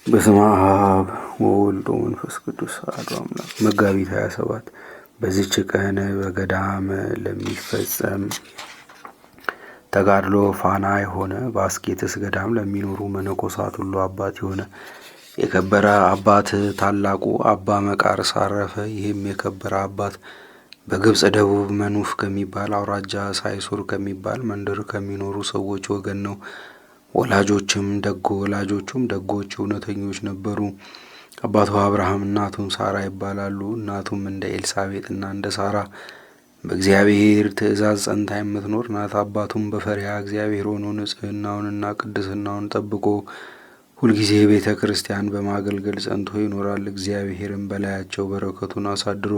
በስመ አብ ወወልድ ወመንፈስ ቅዱስ አሐዱ አምላክ። መጋቢት 27 በዚች ቀን በገዳም ለሚፈጸም ተጋድሎ ፋና የሆነ በአስቄጥስ ገዳም ለሚኖሩ መነኮሳት ሁሉ አባት የሆነ የከበረ አባት ታላቁ አባ መቃርስ አረፈ። ይህም የከበረ አባት በግብፅ ደቡብ መኑፍ ከሚባል አውራጃ ሳይሱር ከሚባል መንደር ከሚኖሩ ሰዎች ወገን ነው። ወላጆቹም ደጎች እውነተኞች ነበሩ። አባቱ አብርሃም እናቱም ሳራ ይባላሉ። እናቱም እንደ ኤልሳቤጥና እንደ ሳራ በእግዚአብሔር ትእዛዝ ጸንታ የምትኖር ናት። አባቱም በፈሪሃ እግዚአብሔር ሆኖ ንጽሕናውንና ቅድስናውን ጠብቆ ሁልጊዜ ቤተ ክርስቲያን በማገልገል ጸንቶ ይኖራል። እግዚአብሔርም በላያቸው በረከቱን አሳድሮ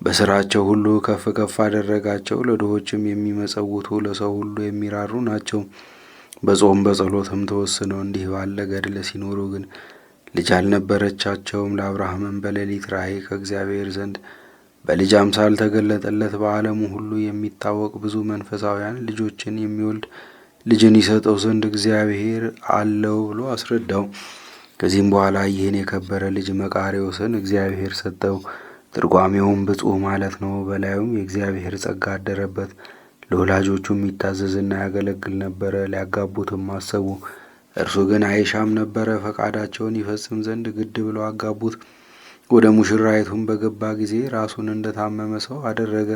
በስራቸው ሁሉ ከፍ ከፍ አደረጋቸው። ለድሆችም የሚመጸውቱ ለሰው ሁሉ የሚራሩ ናቸው። በጾም በጸሎትም ተወስነው እንዲህ ባለ ገድል ሲኖሩ ግን ልጅ አልነበረቻቸውም። ለአብርሃምም በሌሊት ራእይ ከእግዚአብሔር ዘንድ በልጅ አምሳል ተገለጠለት። በዓለሙ ሁሉ የሚታወቅ ብዙ መንፈሳውያን ልጆችን የሚወልድ ልጅን ይሰጠው ዘንድ እግዚአብሔር አለው ብሎ አስረዳው። ከዚህም በኋላ ይህን የከበረ ልጅ መቃርዮስን እግዚአብሔር ሰጠው። ትርጓሜውም ብፁዕ ማለት ነው። በላዩም የእግዚአብሔር ጸጋ አደረበት። ለወላጆቹም ይታዘዝና ያገለግል ነበረ። ሊያጋቡትም አሰቡ። እርሱ ግን አይሻም ነበረ። ፈቃዳቸውን ይፈጽም ዘንድ ግድ ብለው አጋቡት። ወደ ሙሽራይቱም በገባ ጊዜ ራሱን እንደታመመ ሰው አደረገ።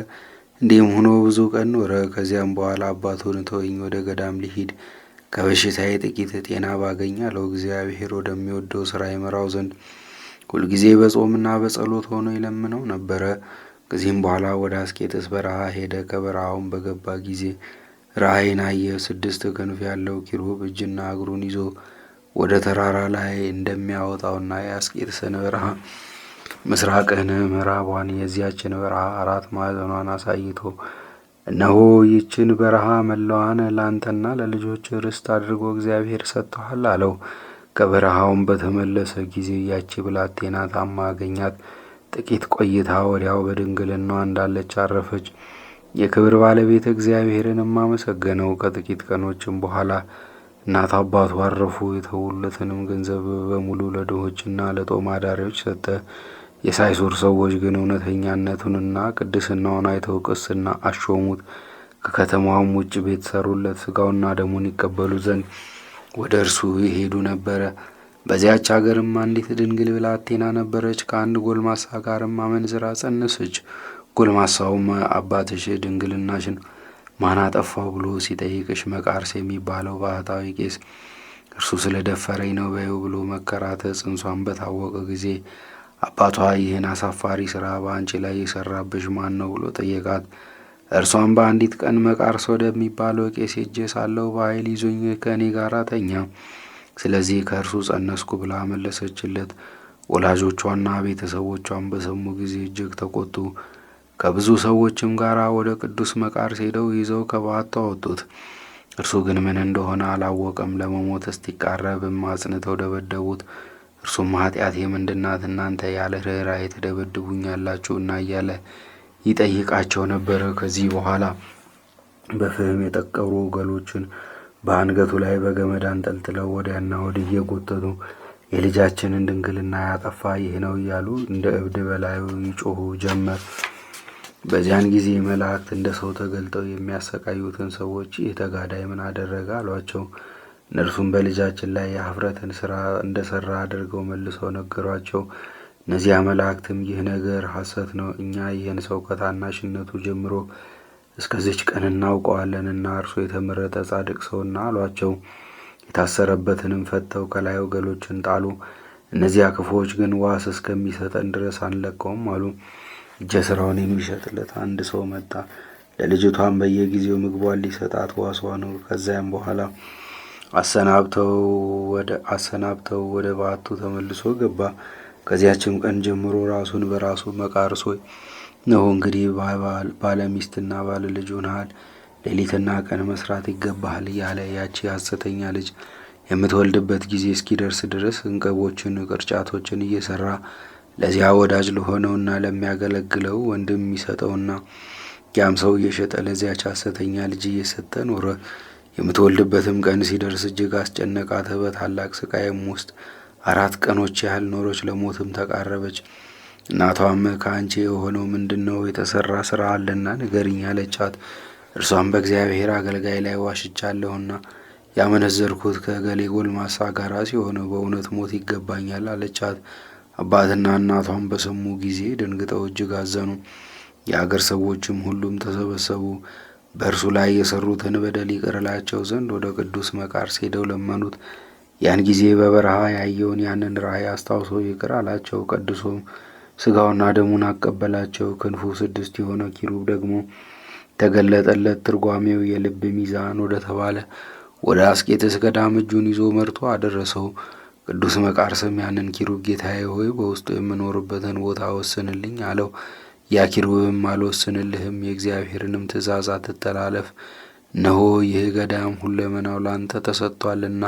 እንዲህም ሆኖ ብዙ ቀን ኖረ። ከዚያም በኋላ አባቱን ተወኝ፣ ወደ ገዳም ሊሂድ ከበሽታዬ ጥቂት ጤና ባገኝ አለው። እግዚአብሔር ወደሚወደው ስራ ይመራው ዘንድ ሁልጊዜ በጾምና በጸሎት ሆኖ ይለምነው ነበረ። ከዚህም በኋላ ወደ አስቄጥስ በረሃ ሄደ። ከበረሃውም በገባ ጊዜ ራእይን አየ። 6 ክንፍ ያለው ኪሩብ እጅና እግሩን ይዞ ወደ ተራራ ላይ እንደሚያወጣውና የአስቄጥስን በረሃ ምስራቅን፣ ምዕራቧን፣ የዚያችን በረሃ 4 ማዕዘኗን አሳይቶ እነሆ ይችን በረሃ መላዋን ለአንተና ለልጆች ርስት አድርጎ እግዚአብሔር ሰጥቶሃል አለው። ከበረሃውም በተመለሰ ጊዜ ያቺ ብላቴና ታማ አገኛት። ጥቂት ቆይታ ወዲያው በድንግልናዋ እንዳለች አረፈች። የክብር ባለቤት እግዚአብሔርንም አመሰገነው። ከጥቂት ቀኖችም በኋላ እናት አባቱ አረፉ። የተውለትንም ገንዘብ በሙሉ ለድሆችና ለጦም አዳሪዎች ሰጠ። የሳይሱር ሰዎች ግን እውነተኛነቱንና ቅድስናውን አይተው ቅስና አሾሙት። ከከተማውም ውጭ ቤት ሰሩለት። ሥጋውና ደሙን ይቀበሉ ዘንድ ወደ እርሱ ይሄዱ ነበረ። በዚያች አገርም አንዲት ድንግል ብላቴና ነበረች። ከአንድ ጎልማሳ ጋርም አመንዝራ ጸነሰች። ጎልማሳውም አባትሽ ድንግልናሽን ማን አጠፋው ብሎ ሲጠይቅሽ መቃርስ የሚባለው ባህታዊ ቄስ እርሱ ስለ ደፈረኝ ነው በይው ብሎ መከራት። ጽንሷን በታወቀ ጊዜ አባቷ ይህን አሳፋሪ ስራ በአንቺ ላይ የሰራብሽ ማን ነው ብሎ ጠየቃት። እርሷም በአንዲት ቀን መቃርስ ወደሚባለው ቄስ ሄጄ ሳለሁ በኃይል ይዞኝ ከእኔ ጋር ተኛ፣ ስለዚህ ከእርሱ ጸነስኩ ብላ መለሰችለት። ወላጆቿና ቤተሰቦቿን በሰሙ ጊዜ እጅግ ተቆጡ። ከብዙ ሰዎችም ጋር ወደ ቅዱስ መቃርስ ሄደው ይዘው ከበዓቱ አወጡት። እርሱ ግን ምን እንደሆነ አላወቀም። ለመሞት እስቲቃረብም አጽንተው ደበደቡት። እርሱም ኃጢአቴ ምንድናት? እናንተ ያለ ርኅራኄ ትደበድቡኛላችሁና እያለ ይጠይቃቸው ነበረ። ከዚህ በኋላ በፍም የጠቀሩ ገሎችን በአንገቱ ላይ በገመድ አንጠልጥለው ወዲያና ወዲህ እየጎተቱ የልጃችንን ድንግልና ያጠፋ ይህ ነው እያሉ እንደ እብድ በላዩ ይጮኹ ጀመር። በዚያን ጊዜ መላእክት እንደ ሰው ተገልጠው የሚያሰቃዩትን ሰዎች ይህ ተጋዳይ ምን አደረገ አሏቸው። እነርሱም በልጃችን ላይ የኀፍረትን ስራ እንደሰራ አድርገው መልሰው ነገሯቸው። እነዚያ መላእክትም ይህ ነገር ሐሰት ነው፣ እኛ ይህን ሰው ከታናሽነቱ ጀምሮ እስከዚች ቀን እናውቀዋለንና እርሱ የተመረጠ ጻድቅ ሰውና አሏቸው። የታሰረበትንም ፈተው ከላዩ ገሎችን ጣሉ። እነዚያ ክፉዎች ግን ዋስ እስከሚሰጠን ድረስ አንለቀውም አሉ። እጀ ስራውን የሚሸጥለት አንድ ሰው መጣ። ለልጅቷም በየጊዜው ምግቧን ሊሰጣት ዋሷ ነው። ከዚያም በኋላ አሰናብተው ወደ በዓቱ ተመልሶ ገባ። ከዚያችም ቀን ጀምሮ ራሱን በራሱ መቃርስ ሆይ እነሆ እንግዲህ ባለሚስትና ባለ ልጅ ሆነሃል፣ ሌሊትና ቀን መስራት ይገባሃል እያለ ያቺ ሐሰተኛ ልጅ የምትወልድበት ጊዜ እስኪደርስ ድረስ እንቅቦችን፣ ቅርጫቶችን እየሰራ ለዚያ ወዳጅ ለሆነውና ለሚያገለግለው ወንድም ይሰጠውና ያም ሰው እየሸጠ ለዚያች ሐሰተኛ ልጅ እየሰጠ ኖረ። የምትወልድበትም ቀን ሲደርስ እጅግ አስጨነቃት። በታላቅ ስቃይም ውስጥ 4 ቀኖች ያህል ኖሮች፣ ለሞትም ተቃረበች። እናቷም ከአንቺ የሆነው ምንድን ነው? የተሰራ ስራ አለና ንገሪኝ አለቻት። እርሷም በእግዚአብሔር አገልጋይ ላይ ዋሽቻለሁና ያመነዘርኩት ከእገሌ ጎልማሳ ጋር ሲሆን በእውነት ሞት ይገባኛል አለቻት። አባትና እናቷም በሰሙ ጊዜ ደንግጠው እጅግ አዘኑ። የአገር ሰዎችም ሁሉም ተሰበሰቡ። በእርሱ ላይ የሰሩትን በደል ይቅር እላቸው ዘንድ ወደ ቅዱስ መቃርስ ሄደው ለመኑት። ያን ጊዜ በበረሃ ያየውን ያንን ራእይ አስታውሶ ይቅር አላቸው። ቀድሶም ስጋውና ደሙን አቀበላቸው። ክንፉ 6 የሆነ ኪሩብ ደግሞ ተገለጠለት። ትርጓሜው የልብ ሚዛን ወደ ተባለ ወደ አስቄጥስ ገዳም እጁን ይዞ መርቶ አደረሰው። ቅዱስ መቃርስም ያንን ኪሩብ ጌታዬ ሆይ በውስጡ የምኖርበትን ቦታ ወስንልኝ አለው። ያ ኪሩብም አልወስንልህም፣ የእግዚአብሔርንም ትእዛዝ አትተላለፍ፣ እነሆ ይህ ገዳም ሁለመናው ላንተ ተሰጥቷልና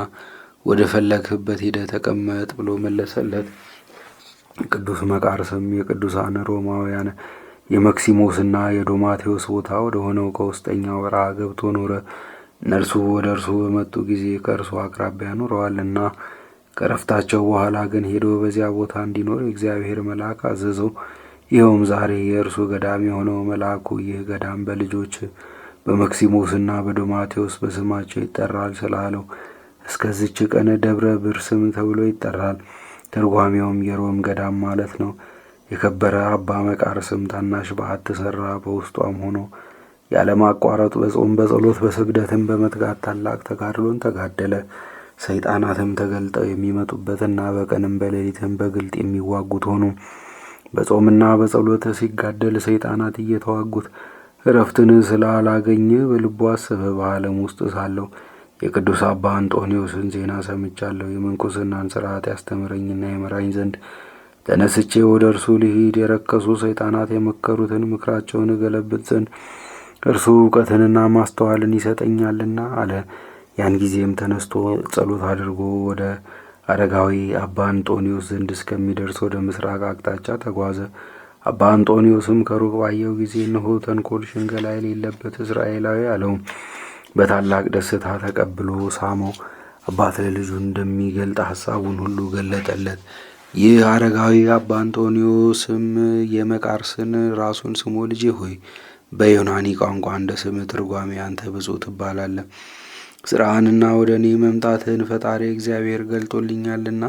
ወደ ፈለግህበት ሄደህ ተቀመጥ ብሎ መለሰለት። ቅዱስ መቃርስም የቅዱሳን ሮማውያን የመክሲሞስና የዶማቴዎስ ቦታ ወደ ሆነው ከውስጠኛው በረሃ ገብቶ ኖረ። እነርሱ ወደ እርሱ በመጡ ጊዜ ከእርሱ አቅራቢያ ኑረዋልና። ከረፍታቸው በኋላ ግን ሄዶ በዚያ ቦታ እንዲኖር የእግዚአብሔር መልአክ አዘዘው። ይኸውም ዛሬ የእርሱ ገዳም የሆነው መልአኩ ይህ ገዳም በልጆች በመክሲሞስና በዶማቴዎስ በስማቸው ይጠራል ስላለው እስከዚች ቀን ደብረ ብርስም ተብሎ ይጠራል። ትርጓሜውም የሮም ገዳም ማለት ነው። የከበረ አባ መቃርስም ታናሽ በዓት ሠራ። በውስጧም ሆኖ ያለማቋረጥ በጾም በጸሎት በስግደትም በመትጋት ታላቅ ተጋድሎን ተጋደለ። ሰይጣናትም ተገልጠው የሚመጡበትና በቀንም በሌሊትም በግልጥ የሚዋጉት ሆኑ። በጾምና በጸሎት ሲጋደል ሰይጣናት እየተዋጉት እረፍትን ስላላገኘ በልቡ አሰበ። በዓለም ውስጥ ሳለሁ የቅዱስ አባ አንጦንዮስን ዜና ሰምቻለሁ። የምንኩስናን ሥርዓት ያስተምረኝና የመራኝ ዘንድ ተነስቼ ወደ እርሱ ልሂድ። የረከሱ ሰይጣናት የመከሩትን ምክራቸውን እገለብጥ ዘንድ እርሱ እውቀትንና ማስተዋልን ይሰጠኛልና አለ። ያን ጊዜም ተነስቶ ጸሎት አድርጎ ወደ አረጋዊ አባ አንጦንዮስ ዘንድ እስከሚደርስ ወደ ምስራቅ አቅጣጫ ተጓዘ። አባ አንጦንዮስም ከሩቅ ባየው ጊዜ እነሆ ተንኮል፣ ሽንገላ የሌለበት እስራኤላዊ አለው። በታላቅ ደስታ ተቀብሎ ሳመው። አባት ለልጁ እንደሚገልጥ ሐሳቡን ሁሉ ገለጠለት። ይህ አረጋዊ አባ አንጦንዮስም የመቃርስን ራሱን ስሞ ልጄ ሆይ በዮናኒ ቋንቋ እንደ ስምህ ትርጓሜ አንተ ብፁዕ ትባላለህ። ሥራህንና ወደ እኔ መምጣትህን ፈጣሪ እግዚአብሔር ገልጦልኛልና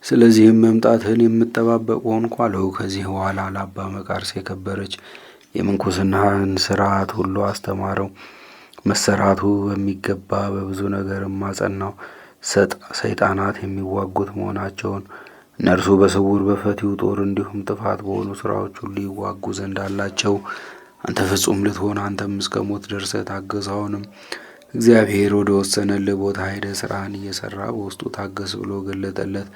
ስለዚህም መምጣትህን የምጠባበቅ ሆንኩ አለው። ከዚህ በኋላ ለአባ መቃርስ የከበረች የምንኩስናን ሥርዓት ሁሉ አስተማረው። መሰራቱ በሚገባ በብዙ ነገርም አጸናው። ሰይጣናት የሚዋጉት መሆናቸውን እነርሱ በስውር በፈቲው ጦር እንዲሁም ጥፋት በሆኑ ሥራዎች ሁሉ ይዋጉ ዘንድ አላቸው። አንተ ፍጹም ልትሆን አንተም እስከ ሞት ደርሰህ ታገስ። አሁንም እግዚአብሔር ወደ ወሰነልህ ቦታ ሄደህ ሥራህን እየሠራ በውስጡ ታገስ ብሎ ገለጠለት።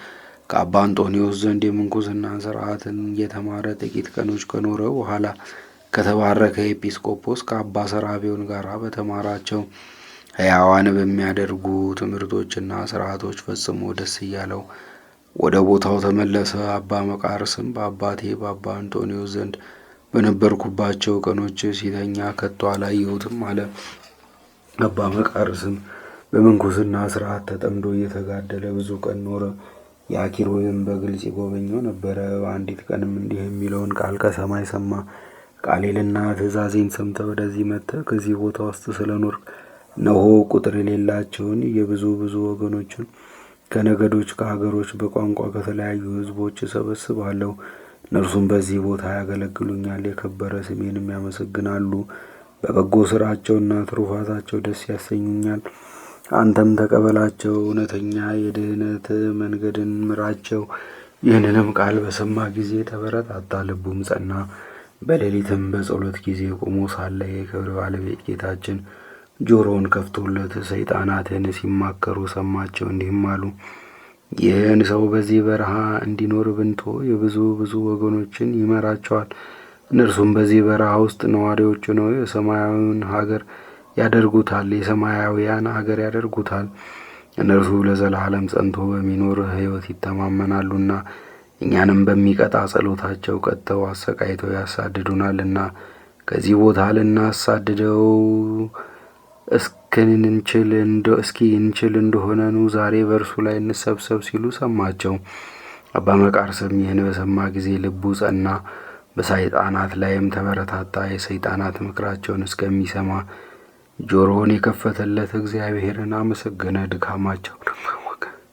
ከአባ አንጦንዮስ ዘንድ የምንኩስናን ሥርዓትን እየተማረ ጥቂት ቀኖች ከኖረ በኋላ ከተባረከ ኤጲስቆጶስ ከአባ ሰራቢዮን ጋር በተማራቸው ሕያዋን በሚያደርጉ ትምህርቶችና ሥርዓቶች ፈጽሞ ደስ እያለው ወደ ቦታው ተመለሰ። አባ መቃርስም በአባቴ በአባ አንጦንዮስ ዘንድ በነበርኩባቸው ቀኖች ሲተኛ ከቶ አላየሁትም አለ። አባ መቃርስም በምንኩስና ሥርዓት ተጠምዶ እየተጋደለ ብዙ ቀን ኖረ። የኪሩብም በግልጽ ይጎበኘው ነበረ። በአንዲት ቀንም እንዲህ የሚለውን ቃል ከሰማይ ሰማ። ቃሌንና ትእዛዜን ሰምተህ ወደዚህ መጥተህ ከዚህ ቦታ ውስጥ ስለኖርክ እነሆ ቁጥር የሌላቸውን የብዙ ወገኖችን ከነገዶች፣ ከሀገሮች፣ በቋንቋ ከተለያዩ ሕዝቦች እሰበስባለሁ። እነርሱም በዚህ ቦታ ያገለግሉኛል፣ የከበረ ስሜንም ያመሰግናሉ። በበጎ ሥራቸውና ትሩፋታቸው ደስ ያሰኙኛል። አንተም ተቀበላቸው፣ እውነተኛ የድህነት መንገድን ምራቸው። ይህንንም ቃል በሰማ ጊዜ ተበረታታ፣ ልቡም ጸና። በሌሊትም በጸሎት ጊዜ ቆሞ ሳለ የክብር ባለቤት ጌታችን ጆሮውን ከፍቶለት ሰይጣናትን ሲማከሩ ሰማቸው። እንዲህም አሉ። ይህን ሰው በዚህ በረሃ እንዲኖር ብንቶ የብዙ ወገኖችን ይመራቸዋል። እነርሱም በዚህ በረሃ ውስጥ ነዋሪዎች ነው የሰማያዊውን ሀገር ያደርጉታል። እነርሱ ለዘላለም ጸንቶ በሚኖር ሕይወት ይተማመናሉና እኛንም በሚቀጣ ጸሎታቸው ቀጥተው አሰቃይተው ያሳድዱናልና ከዚህ ቦታ ልናሳድደው እስኪ እንችል እንደሆነ ኑ ዛሬ በእርሱ ላይ እንሰብሰብ ሲሉ ሰማቸው። አባ መቃርስም ይህን በሰማ ጊዜ ልቡ ጸና፣ በሰይጣናት ላይም ተበረታታ። የሰይጣናት ምክራቸውን እስከሚሰማ ጆሮውን የከፈተለት እግዚአብሔርን አመሰገነ።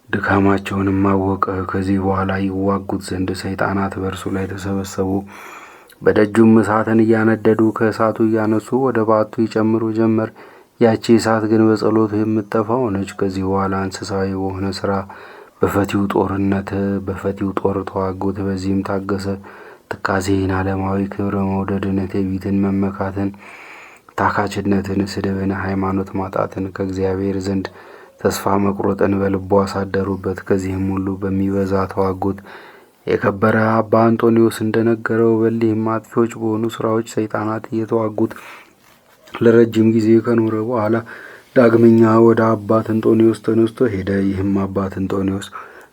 ድካማቸውንም አወቀ። ከዚህ በኋላ ይዋጉት ዘንድ ሰይጣናት በእርሱ ላይ ተሰበሰቡ። በደጁም እሳትን እያነደዱ ከእሳቱ እያነሱ ወደ ባቱ ይጨምሩ ጀመር። ያቺ እሳት ግን በጸሎቱ የምትጠፋ ሆነች። ከዚህ በኋላ እንስሳዊ በሆነ ስራ በፈቲው ጦር ተዋጉት። በዚህም ታገሰ። ትካዜን፣ ዓለማዊ ክብረ መውደድን፣ ትዕቢትን፣ መመካትን፣ ታካችነትን፣ ስድብን፣ ሃይማኖት ማጣትን፣ ከእግዚአብሔር ዘንድ ተስፋ መቁረጥን በልቦ አሳደሩበት። ከዚህም ሁሉ በሚበዛ ተዋጉት። የከበረ አባ አንጦኒዎስ እንደነገረው በሊህም አጥፊዎች በሆኑ ስራዎች ሰይጣናት እየተዋጉት ለረጅም ጊዜ ከኖረ በኋላ ዳግመኛ ወደ አባት እንጦኒዎስ ተነስቶ ሄደ። ይህም አባት እንጦኒዎስ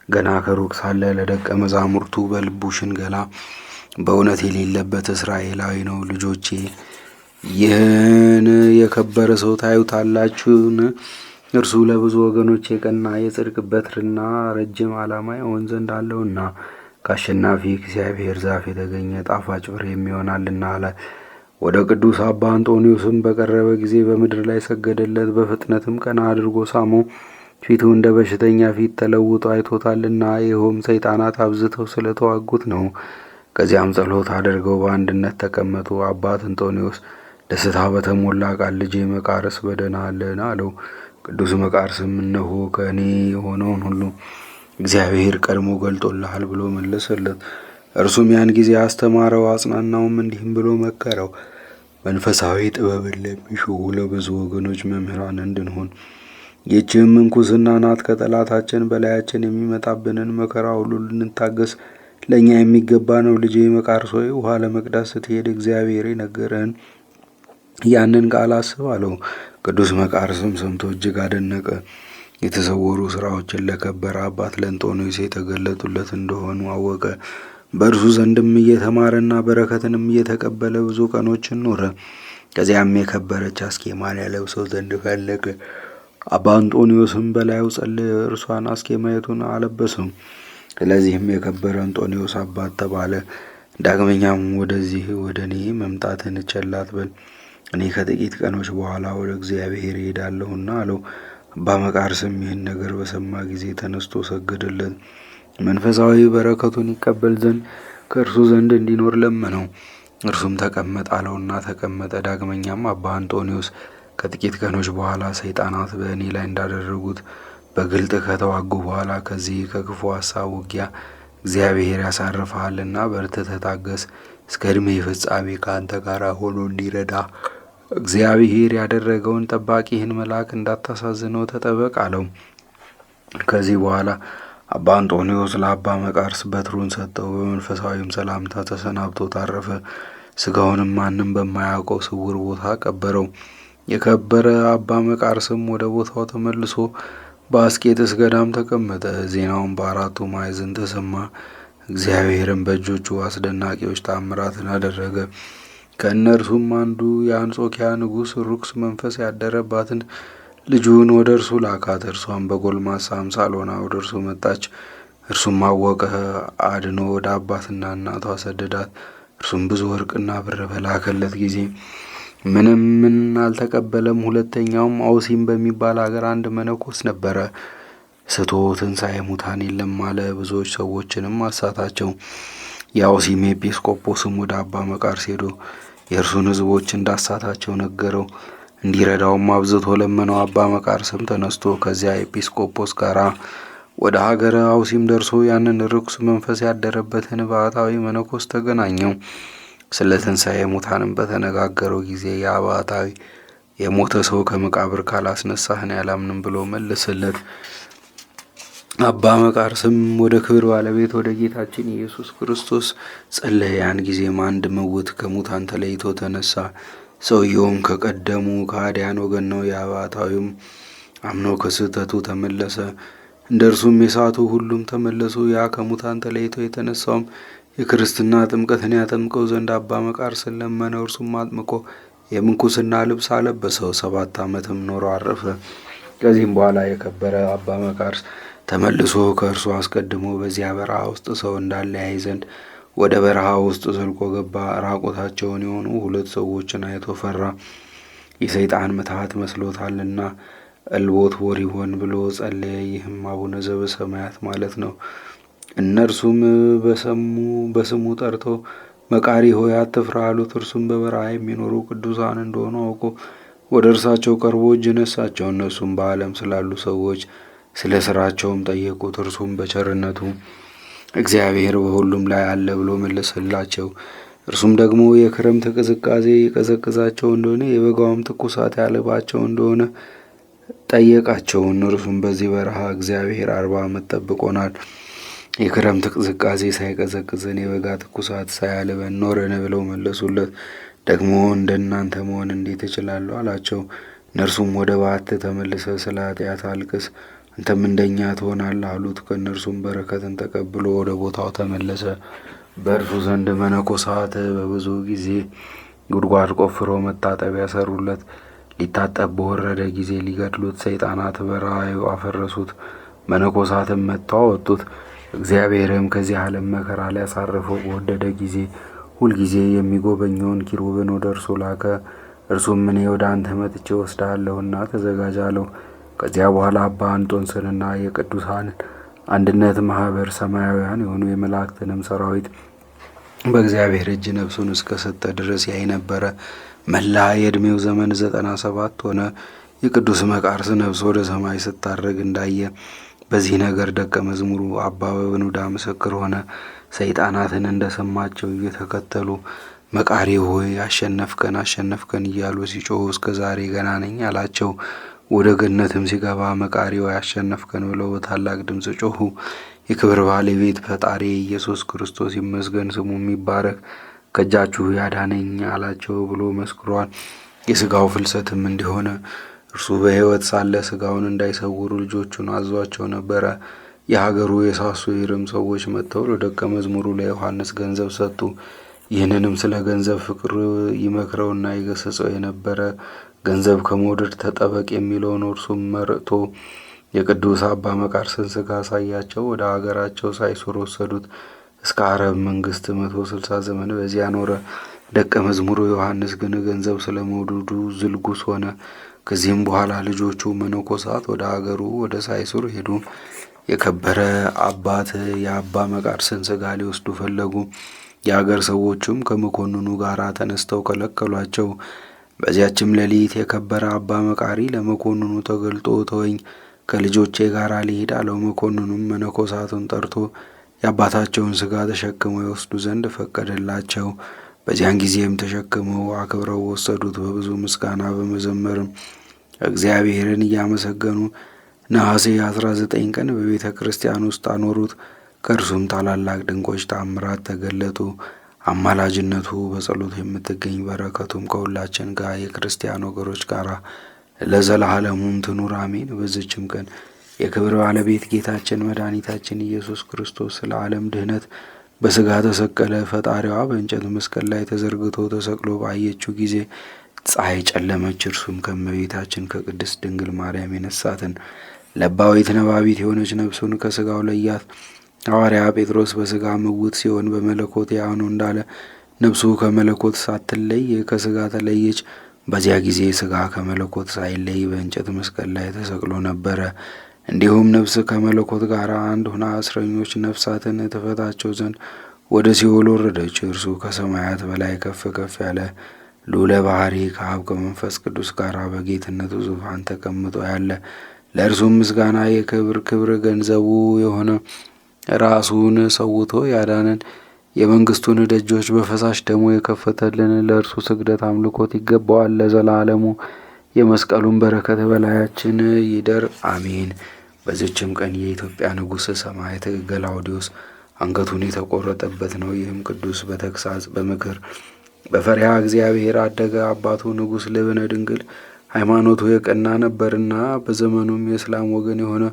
ገና ከሩቅ ሳለ ለደቀ መዛሙርቱ በልቡ ሽንገላ በእውነት የሌለበት እስራኤላዊ ነው። ልጆቼ ይህን የከበረ ሰው ታዩታላችሁን? እርሱ ለብዙ ወገኖች የቀና የጽድቅ በትርና ረጅም ዓላማ ይሆን ዘንድ አለውና ከአሸናፊ እግዚአብሔር ዛፍ የተገኘ ጣፋጭ ፍሬ የሚሆናልና አለ። ወደ ቅዱስ አባ አንጦኒዎስም በቀረበ ጊዜ በምድር ላይ ሰገደለት። በፍጥነትም ቀና አድርጎ ሳመው። ፊቱ እንደ በሽተኛ ፊት ተለውጦ አይቶታልና፣ ይኸውም ሰይጣናት አብዝተው ስለተዋጉት ነው። ከዚያም ጸሎት አድርገው በአንድነት ተቀመጡ። አባት እንጦኒዎስ ደስታ በተሞላ ቃል ልጄ መቃርስ በደህና አለን አለው። ቅዱስ መቃርስም እነሆ ከእኔ የሆነውን ሁሉ እግዚአብሔር ቀድሞ ገልጦልሃል ብሎ መለሰለት። እርሱም ያን ጊዜ አስተማረው፣ አጽናናውም፣ እንዲህም ብሎ መከረው። መንፈሳዊ ጥበብን ለሚሹ ለብዙ ወገኖች መምህራን እንድንሆን ይህችም ምንኩስና ናት። ከጠላታችን በላያችን የሚመጣብንን መከራ ሁሉ ልንታገስ ለእኛ የሚገባ ነው። ልጄ መቃርስ ሆይ ውሃ ለመቅዳት ስትሄድ እግዚአብሔር የነገረህን ያንን ቃል አስብ አለው። ቅዱስ መቃርስም ሰምቶ እጅግ አደነቀ። የተሰወሩ ስራዎችን ለከበረ አባት ለእንጦንዮስ የተገለጡለት እንደሆኑ አወቀ። በእርሱ ዘንድም እየተማረና በረከትንም እየተቀበለ ብዙ ቀኖችን ኖረ። ከዚያም የከበረች አስኬማን ያለብሰው ዘንድ ፈለገ። አባ አንጦንዮስም በላዩ ጸለየ፣ እርሷን አስኬማይቱን አለበሰው። ስለዚህም የከበረ አንጦንዮስ አባት ተባለ። ዳግመኛም ወደዚህ ወደ እኔ መምጣትን ቸል አትበል፣ እኔ ከጥቂት ቀኖች በኋላ ወደ እግዚአብሔር እሄዳለሁና አለው። አባ መቃርስም ይህን ነገር በሰማ ጊዜ ተነስቶ ሰገደለት። መንፈሳዊ በረከቱን ይቀበል ዘንድ ከእርሱ ዘንድ እንዲኖር ለመነው። እርሱም ተቀመጥ አለውና ተቀመጠ። ዳግመኛም አባ አንጦንዮስ ከጥቂት ቀኖች በኋላ ሰይጣናት በእኔ ላይ እንዳደረጉት በግልጥ ከተዋጉ በኋላ ከዚህ ከክፉ ሐሳብ ውጊያ እግዚአብሔር ያሳርፈሃልና በርትተህ ታገስ፣ እስከ ዕድሜ ፍጻሜ ከአንተ ጋር ሆኖ እንዲረዳ እግዚአብሔር ያደረገውን ጠባቂህን መልአክ እንዳታሳዝነው ተጠበቅ አለው። ከዚህ በኋላ አባ አንጦንዮስ ለአባ መቃርስ በትሩን ሰጠው። በመንፈሳዊም ሰላምታ ተሰናብቶ ታረፈ። ስጋውንም ማንም በማያውቀው ስውር ቦታ ቀበረው። የከበረ አባ መቃርስም ወደ ቦታው ተመልሶ በአስቄጥስ ገዳም ተቀመጠ። ዜናውን በአራቱ ማዕዘን ተሰማ። እግዚአብሔርም በእጆቹ አስደናቂዎች ተአምራትን አደረገ። ከእነርሱም አንዱ የአንጾኪያ ንጉሥ ርኩስ መንፈስ ያደረባትን ልጁን ወደ እርሱ ላካት። እርሷም በጎልማሳ አምሳል ሆና ወደ እርሱ መጣች። እርሱም አወቀ፣ አድኖ ወደ አባትና እናቷ ሰደዳት። እርሱም ብዙ ወርቅና ብር በላከለት ጊዜ ምንም አልተቀበለም። ሁለተኛውም አውሲም በሚባል አገር አንድ መነኮስ ነበረ። ስቶ ትንሣኤ ሙታን የለም አለ። ብዙዎች ሰዎችንም አሳታቸው። የአውሲም ኤጲስቆጶስም ወደ አባ መቃርስ ሄዶ የእርሱን ሕዝቦች እንዳሳታቸው ነገረው። እንዲረዳውም አብዝቶ ለመነው። አባ መቃርስም ተነስቶ ከዚያ ኤጲስቆጶስ ጋር ወደ ሀገረ አውሲም ደርሶ ያንን ርኩስ መንፈስ ያደረበትን ባሕታዊ መነኮስ ተገናኘው። ስለ ትንሣኤ ሙታንም በተነጋገረው ጊዜ ያ ባሕታዊ የሞተ ሰው ከመቃብር ካላስነሳህን ያላምንም ብሎ መለሰለት። አባ መቃርስም ወደ ክብር ባለቤት ወደ ጌታችን ኢየሱስ ክርስቶስ ጸለየ። ያን ጊዜም አንድ ምውት ከሙታን ተለይቶ ተነሳ። ሰውየውም ከቀደሙ ከሃዲያን ወገን ነው። ያ ባሕታዊውም አምኖ ከስህተቱ ተመለሰ። እንደ እርሱም የሳቱ ሁሉም ተመለሱ። ያ ከሙታን ተለይቶ የተነሳውም የክርስትና ጥምቀትን ያጠምቀው ዘንድ አባ መቃርስን ለመነው። እርሱም አጥምቆ የምንኩስና ልብስ አለበሰው። 7 ዓመትም ኖሮ አረፈ። ከዚህም በኋላ የከበረ አባ መቃርስ ተመልሶ ከእርሱ አስቀድሞ በዚያ በረሃ ውስጥ ሰው እንዳለ ያይ ዘንድ ወደ በረሃ ውስጥ ዘልቆ ገባ። ራቁታቸውን የሆኑ 2 ሰዎችን አይቶ ፈራ፣ የሰይጣን ምትሃት መስሎታልና። እልቦት ወሪሆን ብሎ ጸለየ። ይህም አቡነ ዘበሰማያት ማለት ነው። እነርሱም በስሙ ጠርተው መቃሪ ሆይ አትፍራ አሉት። እርሱም በበረሃ የሚኖሩ ቅዱሳን እንደሆኑ አውቆ ወደ እርሳቸው ቀርቦ እጅ ነሳቸው። እነሱም በዓለም ስላሉ ሰዎች ስለ ስራቸውም ጠየቁት። እርሱም በቸርነቱ እግዚአብሔር በሁሉም ላይ አለ ብሎ መለሰላቸው። እርሱም ደግሞ የክረምት ቅዝቃዜ የቀዘቅዛቸው እንደሆነ የበጋውም ትኩሳት ያለባቸው እንደሆነ ጠየቃቸው። እነርሱም በዚህ በረሃ እግዚአብሔር 40 ዓመት ጠብቆናል፣ የክረምት ቅዝቃዜ ሳይቀዘቅዘን የበጋ ትኩሳት ሳያልበን ኖረን ብለው መለሱለት። ደግሞ እንደናንተ መሆን እንዴት እችላለሁ አላቸው። እነርሱም ወደ ባት ተመልሰ ስለ ኃጢአት አልቅስ፣ አንተም እንደኛ ትሆናለህ አሉት። ከእነርሱም በረከትን ተቀብሎ ወደ ቦታው ተመለሰ። በእርሱ ዘንድ መነኮሳት በብዙ ጊዜ ጉድጓድ ቆፍረው መታጠቢያ ሰሩለት። ሊታጠብ በወረደ ጊዜ ሊገድሉት ሰይጣናት በራእዩ አፈረሱት። መነኮሳትም መጥተው አወጡት። እግዚአብሔርም ከዚህ ዓለም መከራ ሊያሳርፈው በወደደ ጊዜ ሁልጊዜ የሚጎበኘውን ኪሩብን ወደ እርሱ ላከ። እርሱም እኔ ወደ አንተ መጥቼ ወስድሃለሁና ተዘጋጅ አለው። ከዚያ በኋላ አባ እንጦንስንና የቅዱሳንን አንድነት ማህበር ሰማያውያን የሆኑ የመላእክትንም ሰራዊት በእግዚአብሔር እጅ ነፍሱን እስከሰጠ ድረስ ያይ ነበረ። መላ የዕድሜው ዘመን 97 ሆነ። የቅዱስ መቃርስ ነፍስ ወደ ሰማይ ስታረግ እንዳየ በዚህ ነገር ደቀ መዝሙሩ አባ በብኑዳ ምስክር ሆነ። ሰይጣናትን እንደሰማቸው እየተከተሉ መቃሪ ሆይ አሸነፍከን አሸነፍከን እያሉ ሲጮሁ እስከ ዛሬ ገና ነኝ አላቸው። ወደ ገነትም ሲገባ መቃሪ ሆይ አሸነፍከን ብለው በታላቅ ድምፅ ጮሁ። የክብር ባለቤት ፈጣሪ ኢየሱስ ክርስቶስ ይመስገን፣ ስሙም ይባረክ፣ ከእጃችሁ ያዳነኝ አላቸው ብሎ መስክሯል። የስጋው ፍልሰትም እንዲሆነ እርሱ በሕይወት ሳለ ስጋውን እንዳይሰውሩ ልጆቹን አዟቸው ነበረ። የሀገሩ የሳሱይርም ሰዎች መጥተው ለደቀ መዝሙሩ ለዮሐንስ ገንዘብ ሰጡ። ይህንንም ስለ ገንዘብ ፍቅር ይመክረውና ይገሰጸው የነበረ ገንዘብ ከመውደድ ተጠበቅ የሚለውን እርሱም መርቶ የቅዱስ አባ መቃርስን ስጋ አሳያቸው። ወደ ሀገራቸው ሳይሱር ወሰዱት። እስከ አረብ መንግስት 160 ዘመን በዚያ ኖረ። ደቀ መዝሙሩ ዮሐንስ ግን ገንዘብ ስለመውደዱ ዝልጉስ ሆነ። ከዚህም በኋላ ልጆቹ መነኮሳት ወደ ሀገሩ ወደ ሳይሱር ሄዱ። የከበረ አባት የአባ መቃርስን ስጋ ሊወስዱ ፈለጉ። የአገር ሰዎችም ከመኮንኑ ጋር ተነስተው ከለከሏቸው። በዚያችም ሌሊት የከበረ አባ መቃሪ ለመኮንኑ ተገልጦ ተወኝ፣ ከልጆቼ ጋር ሊሄድ አለው። መኮንኑም መነኮሳቱን ጠርቶ የአባታቸውን ስጋ ተሸክመው ይወስዱ ዘንድ ፈቀደላቸው። በዚያን ጊዜም ተሸክመው አክብረው ወሰዱት። በብዙ ምስጋና በመዘመርም እግዚአብሔርን እያመሰገኑ ነሐሴ 19 ቀን በቤተ ክርስቲያን ውስጥ አኖሩት። ከእርሱም ታላላቅ ድንቆች ተአምራት ተገለጡ። አማላጅነቱ በጸሎት የምትገኝ በረከቱም ከሁላችን ጋር የክርስቲያን ወገኖች ጋር ለዘላለሙም ትኑር አሜን። በዚችም ቀን የክብር ባለቤት ጌታችን መድኃኒታችን ኢየሱስ ክርስቶስ ስለ ዓለም ድህነት በሥጋ ተሰቀለ። ፈጣሪዋ በእንጨት መስቀል ላይ ተዘርግቶ ተሰቅሎ ባየችው ጊዜ ፀሐይ ጨለመች። እርሱም ከእመቤታችን ከቅድስት ድንግል ማርያም የነሳትን ለባዊት ነባቢት የሆነች ነፍሱን ከሥጋው ለያት። ሐዋርያ ጴጥሮስ በሥጋ ምውት ሲሆን በመለኮት ሕያው ነው እንዳለ ነፍሱ ከመለኮት ሳትለይ ከሥጋ ተለየች። በዚያ ጊዜ ሥጋ ከመለኮት ሳይለይ በእንጨት መስቀል ላይ ተሰቅሎ ነበረ። እንዲሁም ነፍስ ከመለኮት ጋር አንድ ሆና እስረኞች ነፍሳትን ትፈታቸው ዘንድ ወደ ሲኦል ወረደች። እርሱ ከሰማያት በላይ ከፍ ከፍ ያለ ልዑለ ባሕሪ ከአብ ከመንፈስ ቅዱስ ጋር በጌትነቱ ዙፋን ተቀምጦ ያለ ለእርሱም ምስጋና የክብር ክብር ገንዘቡ የሆነ ራሱን ሰውቶ ያዳነን የመንግስቱን ደጆች በፈሳሽ ደሙ የከፈተልን ለእርሱ ስግደት አምልኮት ይገባዋል ለዘላለሙ። የመስቀሉን በረከት በላያችን ይደር አሜን። በዚችም ቀን የኢትዮጵያ ንጉሥ ሰማዕት ገላውዴዎስ አንገቱን የተቆረጠበት ነው። ይህም ቅዱስ በተግሳጽ በምክር በፈሪሃ እግዚአብሔር አደገ። አባቱ ንጉሥ ልብነ ድንግል ሃይማኖቱ የቀና ነበርና በዘመኑም የእስላም ወገን የሆነ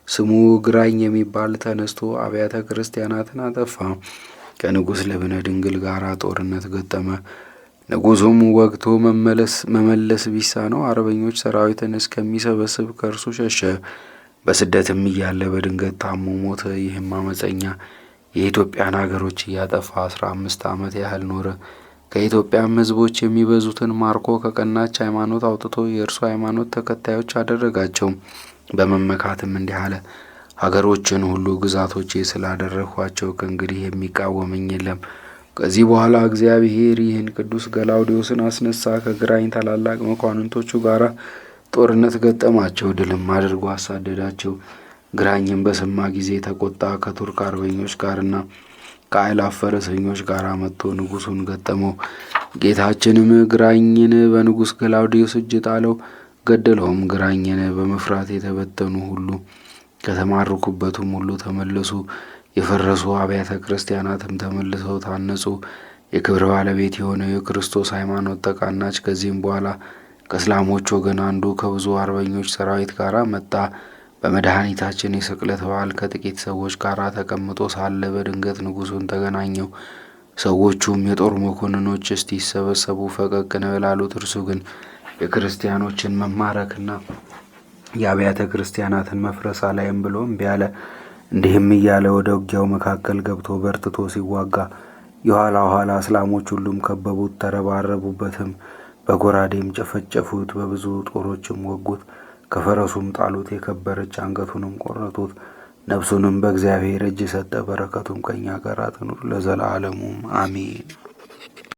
ስሙ ግራኝ የሚባል ተነስቶ አብያተ ክርስቲያናትን አጠፋ። ከንጉሥ ልብነ ድንግል ጋር ጦርነት ገጠመ። ንጉሡም ወግቶ መመለስ ቢሳነው አርበኞች ሰራዊትን እስከሚሰበስብ ከእርሱ ሸሸ። በስደትም እያለ በድንገት ታሞ ሞተ። ይህም አመፀኛ የኢትዮጵያን አገሮች እያጠፋ 15 ዓመት ያህል ኖረ። ከኢትዮጵያም ሕዝቦች የሚበዙትን ማርኮ ከቀናች ሃይማኖት አውጥቶ የእርሱ ሃይማኖት ተከታዮች አደረጋቸው። በመመካትም እንዲህ አለ፣ ሀገሮችን ሁሉ ግዛቶቼ ስላደረግኋቸው ከእንግዲህ የሚቃወመኝ የለም። ከዚህ በኋላ እግዚአብሔር ይህን ቅዱስ ገላውዴዎስን አስነሳ። ከግራኝ ታላላቅ መኳንንቶቹ ጋር ጦርነት ገጠማቸው፣ ድልም አድርጎ አሳደዳቸው። ግራኝም በሰማ ጊዜ ተቆጣ። ከቱርክ አርበኞች ጋርና ከአእላፍ ፈረሰኞች ጋር መጥቶ ንጉሡን ገጠመው። ጌታችንም ግራኝን በንጉሥ ገላውዴዎስ እጅ ጣለው፣ ገደለውም። ግራኝን በመፍራት የተበተኑ ሁሉ ከተማረኩበትም ሁሉ ተመለሱ። የፈረሱ አብያተ ክርስቲያናትም ተመልሰው ታነጹ። የክብር ባለቤት የሆነው የክርስቶስ ሃይማኖት ተቃናች። ከዚህም በኋላ ከእስላሞች ወገን አንዱ ከብዙ አርበኞች ሰራዊት ጋር መጣ። በመድኃኒታችን የስቅለት በዓል ከጥቂት ሰዎች ጋር ተቀምጦ ሳለ በድንገት ንጉሡን ተገናኘው። ሰዎቹም የጦር መኮንኖች እስቲሰበሰቡ ፈቀቅ እንበል አሉት። እርሱ ግን የክርስቲያኖችን መማረክና የአብያተ ክርስቲያናትን መፍረስ አላይም ብሎ እምቢ አለ። እንዲህም እያለ ወደ ውጊያው መካከል ገብቶ በርትቶ ሲዋጋ የኋላ ኋላ እስላሞች ሁሉም ከበቡት፣ ተረባረቡበትም። በጎራዴም ጨፈጨፉት፣ በብዙ ጦሮችም ወጉት፣ ከፈረሱም ጣሉት፣ የከበረች አንገቱንም ቆረጡት። ነፍሱንም በእግዚአብሔር እጅ ሰጠ። በረከቱም ከእኛ ጋር ትኑር ለዘላለሙም አሜን።